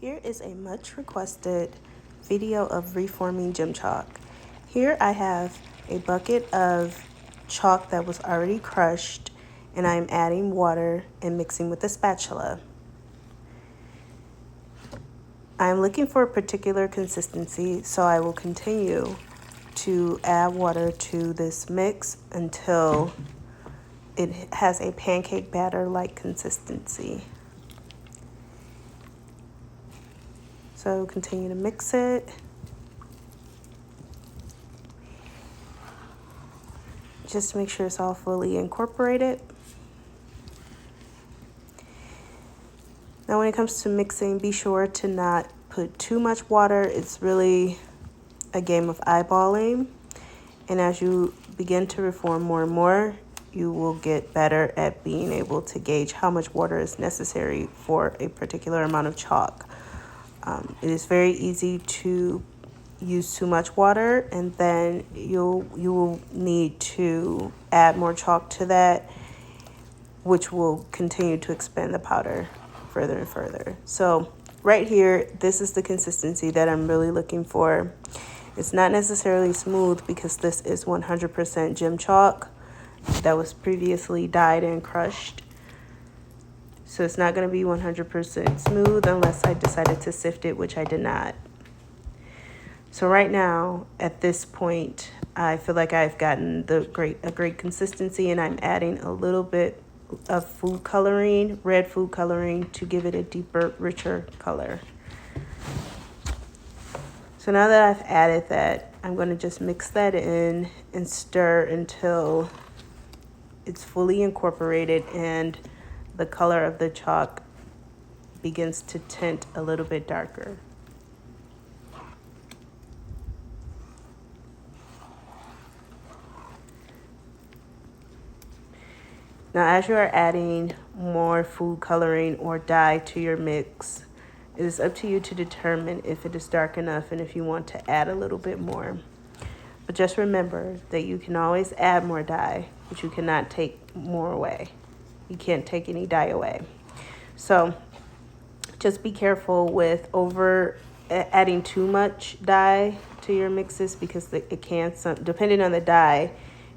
Here is a much requested video of reforming gym chalk. Here I have a bucket of chalk that was already crushed, and I'm adding water and mixing with a spatula. I'm looking for a particular consistency, so I will continue to add water to this mix until it has a pancake batter-like consistency. So continue to mix it. Just to make sure it's all fully incorporated. Now when it comes to mixing, be sure to not put too much water. It's really a game of eyeballing. And as you begin to reform more and more, you will get better at being able to gauge how much water is necessary for a particular amount of chalk. It is very easy to use too much water, and then you will need to add more chalk to that, which will continue to expand the powder further and further. So right here, this is the consistency that I'm really looking for. It's not necessarily smooth because this is 100% gym chalk that was previously dyed and crushed. So it's not going to be 100% smooth unless I decided to sift it, which I did not. So right now, at this point, I feel like I've gotten a great consistency, and I'm adding a little bit of food coloring, red food coloring, to give it a deeper, richer color. So now that I've added that, I'm going to just mix that in and stir until it's fully incorporated and the color of the chalk begins to tint a little bit darker. Now, as you are adding more food coloring or dye to your mix, it is up to you to determine if it is dark enough and if you want to add a little bit more. But just remember that you can always add more dye, but you cannot take more away. You can't take any dye away. So just be careful with adding too much dye to your mixes, because it can, depending on the dye,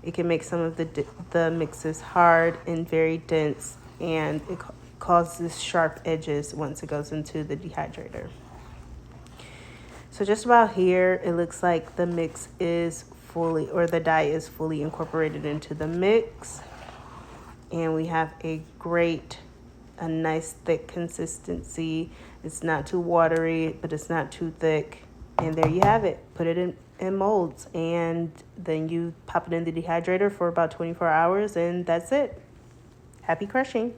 it can make some of the mixes hard and very dense, and it causes sharp edges once it goes into the dehydrator. So just about here, it looks like the mix is the dye is fully incorporated into the mix. And we have a nice thick consistency. It's not too watery, but it's not too thick. And there you have it. Put it in molds, and then you pop it in the dehydrator for about 24 hours, and that's it. Happy crushing.